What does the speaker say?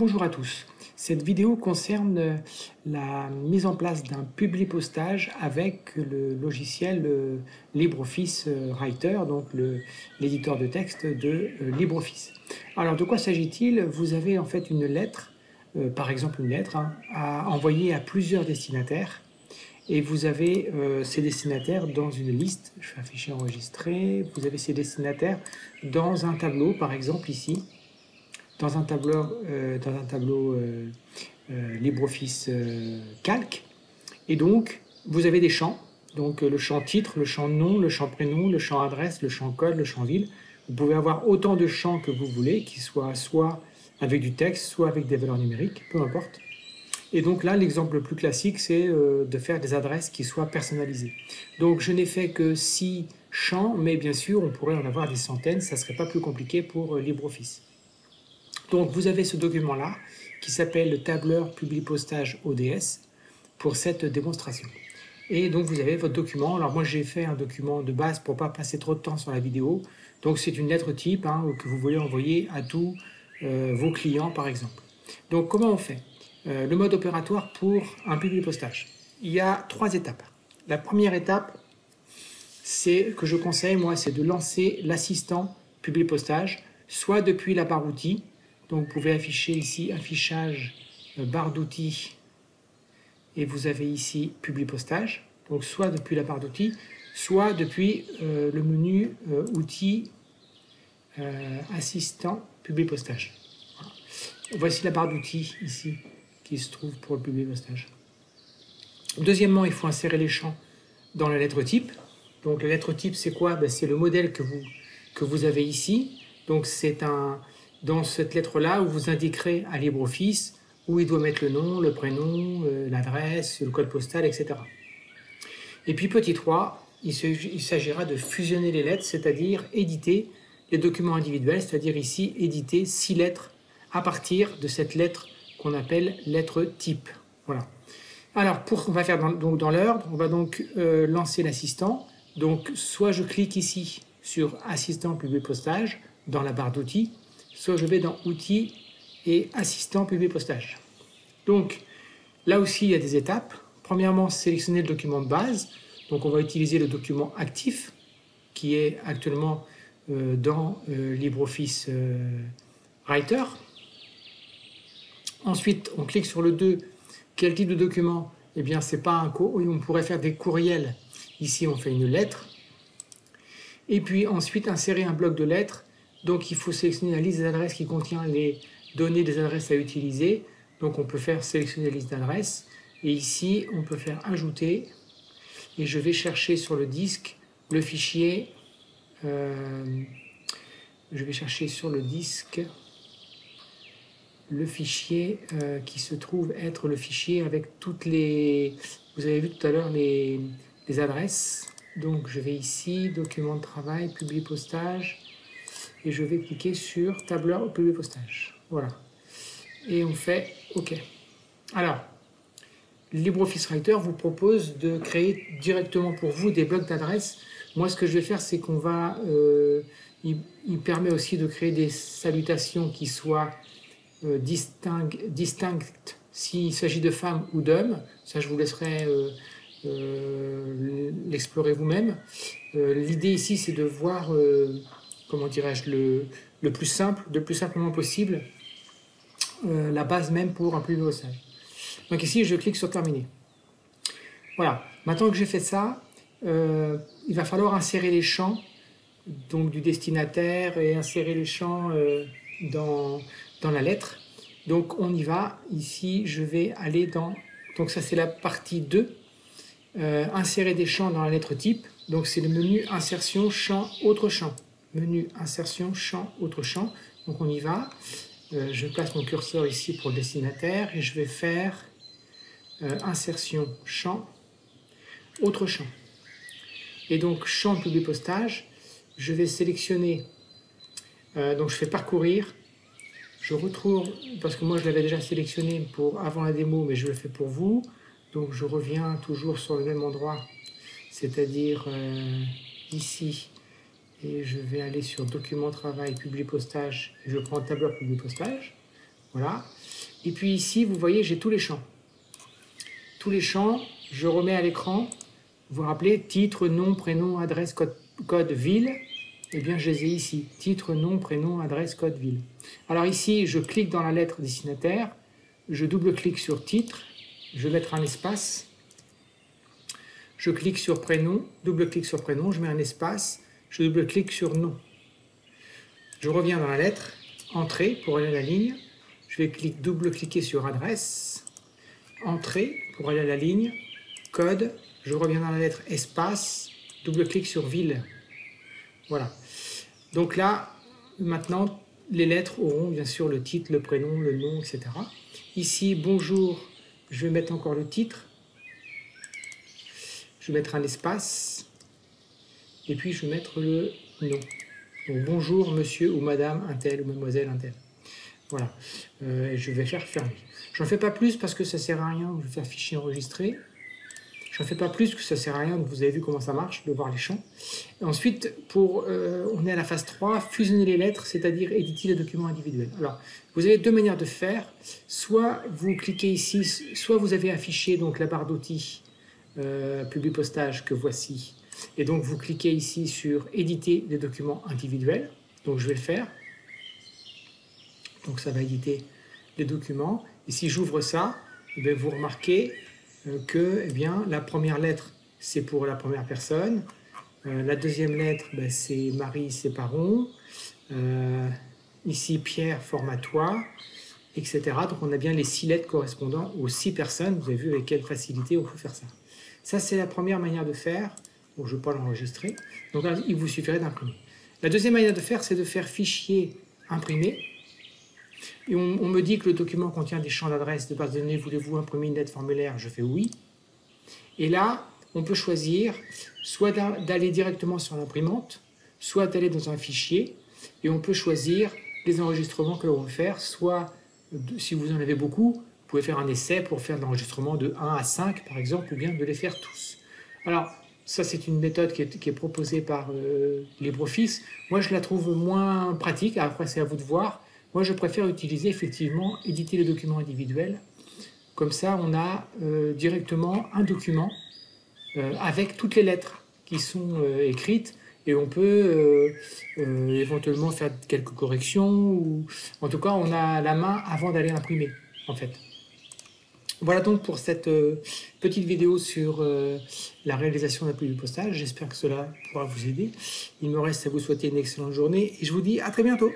Bonjour à tous. Cette vidéo concerne la mise en place d'un publi-postage avec le logiciel LibreOffice Writer, donc l'éditeur de texte de LibreOffice. Alors de quoi s'agit-il? Vous avez en fait une lettre, par exemple une lettre, à envoyer à plusieurs destinataires. Et vous avez ces destinataires dans une liste, je fais afficher enregistrer, vous avez ces destinataires dans un tableau, par exemple ici, dans un tableau LibreOffice Calc. Et donc, vous avez des champs. Donc, le champ titre, le champ nom, le champ prénom, le champ adresse, le champ code, le champ ville. Vous pouvez avoir autant de champs que vous voulez, qui soient soit avec du texte, soit avec des valeurs numériques, peu importe. Et donc là, l'exemple le plus classique, c'est de faire des adresses qui soient personnalisées. Donc, je n'ai fait que 6 champs, mais bien sûr, on pourrait en avoir des centaines. Ça ne serait pas plus compliqué pour LibreOffice. Donc vous avez ce document-là qui s'appelle le tableur publi-postage ODS pour cette démonstration. Et donc vous avez votre document. Alors moi j'ai fait un document de base pour ne pas passer trop de temps sur la vidéo. Donc c'est une lettre type que vous voulez envoyer à tous vos clients par exemple. Donc comment on fait le mode opératoire pour un publi-postage. Il y a 3 étapes. La première étape, c'est que je conseille moi, c'est de lancer l'assistant publi-postage, soit depuis la barre outils. Donc vous pouvez afficher ici affichage barre d'outils et vous avez ici publi-postage. Donc soit depuis la barre d'outils, soit depuis le menu outils assistant publi-postage. Voilà. Voici la barre d'outils ici qui se trouve pour le publi-postage. Deuxièmement, il faut insérer les champs dans la lettre type. Donc la lettre type c'est quoi? C'est le modèle que vous avez ici. Donc c'est dans cette lettre-là où vous indiquerez à LibreOffice où il doit mettre le nom, le prénom, l'adresse, le code postal, etc. Et puis petit 3, il s'agira de fusionner les lettres, c'est-à-dire éditer les documents individuels, c'est-à-dire ici éditer 6 lettres à partir de cette lettre qu'on appelle lettre type. Voilà. Alors, on va faire dans l'ordre, on va donc lancer l'assistant. Donc, soit je clique ici sur Assistant publi-postage dans la barre d'outils, soit je vais dans Outils et Assistant publi-postage. Donc, là aussi, il y a des étapes. Premièrement, sélectionner le document de base. Donc, on va utiliser le document actif qui est actuellement dans LibreOffice Writer. Ensuite, on clique sur le 2. Quel type de document? Eh bien, c'est pas un courriel. On pourrait faire des courriels. Ici, on fait une lettre. Et puis ensuite, insérer un bloc de lettres. Donc, il faut sélectionner la liste des adresses qui contient les données des adresses à utiliser. Donc, on peut faire sélectionner la liste d'adresses. Et ici, on peut faire ajouter. Et je vais chercher sur le disque le fichier. Je vais chercher sur le disque le fichier qui se trouve être le fichier avec toutes les... Vous avez vu tout à l'heure les adresses. Donc je vais ici, document de travail, publi-postage, et je vais cliquer sur tableur publi-postage. Voilà. Et on fait OK. Alors, LibreOffice Writer vous propose de créer directement pour vous des blocs d'adresses. Moi, ce que je vais faire, c'est qu'on va... il permet aussi de créer des salutations qui soient distinctes s'il s'agit de femmes ou d'hommes. Ça, je vous laisserai l'explorer vous-même. L'idée ici, c'est de voir, comment dirais-je, le plus simplement possible, la base même pour un publi-postage. Donc ici, je clique sur terminer. Voilà. Maintenant que j'ai fait ça, il va falloir insérer les champs donc du destinataire et insérer les champs dans la lettre. Donc on y va. Ici, je vais aller dans... Donc ça, c'est la partie 2. Insérer des champs dans la lettre type. Donc c'est le menu insertion, champ, autre champ. Menu insertion, champ, autre champ. Donc on y va. Je place mon curseur ici pour le destinataire et je vais faire insertion, champ, autre champ. Et donc champ publi-postage. Je vais sélectionner, donc je fais parcourir, je retrouve, parce que moi je l'avais déjà sélectionné avant la démo, mais je le fais pour vous, donc je reviens toujours sur le même endroit, c'est-à-dire ici, et je vais aller sur document travail, publi-postage, et je prends tableur publi-postage, Voilà. Et puis ici, vous voyez, j'ai tous les champs. Tous les champs, je remets à l'écran. Vous vous rappelez, titre, nom, prénom, adresse, code ville. Eh bien, je les ai ici. Titre, nom, prénom, adresse, code ville. Alors ici, je clique dans la lettre destinataire. Je double-clique sur titre. Je vais mettre un espace. Je clique sur prénom. Double-clique sur prénom. Je mets un espace. Je double-clique sur nom. Je reviens dans la lettre. Entrée pour aller à la ligne. Je vais double-cliquer sur adresse. Entrée pour aller à la ligne. Code. Je reviens dans la lettre espace. Double-clic sur ville. Voilà. Donc là, maintenant, les lettres auront bien sûr le titre, le prénom, le nom, etc. Ici, bonjour, je vais mettre encore le titre. Je vais mettre un espace. Et puis, je vais mettre le nom. Donc, bonjour, monsieur ou madame, un tel ou mademoiselle, un tel. Voilà. Et je vais faire fermer. Je n'en fais pas plus parce que ça ne sert à rien de faire fichier enregistré. Je n'en fais pas plus que ça ne sert à rien, vous avez vu comment ça marche, de voir les champs. Et ensuite, on est à la phase 3, fusionner les lettres, c'est-à-dire éditer les documents individuels. Alors, vous avez deux manières de faire. Soit vous cliquez ici, soit vous avez affiché donc, la barre d'outils Publipostage que voici. Et donc, vous cliquez ici sur éditer des documents individuels. Donc, je vais le faire. Donc, ça va éditer les documents. Et si j'ouvre ça, vous remarquez que la première lettre, c'est pour la première personne. La deuxième lettre, c'est Marie Séparon. Ici, Pierre, format-toi, etc. Donc, on a bien les 6 lettres correspondant aux 6 personnes. Vous avez vu avec quelle facilité on peut faire ça. Ça, c'est la première manière de faire. Bon, je ne vais pas l'enregistrer. Donc, là, il vous suffirait d'imprimer. La deuxième manière de faire, c'est de faire fichier imprimé. Et on me dit que le document contient des champs d'adresse, de base de données. Voulez-vous imprimer une lettre formulaire? Je fais oui. Et là, on peut choisir soit d'aller directement sur l'imprimante, soit d'aller dans un fichier. Et on peut choisir les enregistrements que l'on veut faire. Soit, si vous en avez beaucoup, vous pouvez faire un essai pour faire de l'enregistrement de 1 à 5, par exemple, ou bien de les faire tous. Alors, ça, c'est une méthode qui est proposée par LibreOffice. Moi, je la trouve moins pratique. Après, c'est à vous de voir. Moi, je préfère utiliser effectivement éditer les documents individuels. Comme ça, on a directement un document avec toutes les lettres qui sont écrites et on peut éventuellement faire quelques corrections. Ou... En tout cas, on a la main avant d'aller imprimer, en fait. Voilà donc pour cette petite vidéo sur la réalisation d'un Publipostage. J'espère que cela pourra vous aider. Il me reste à vous souhaiter une excellente journée et je vous dis à très bientôt.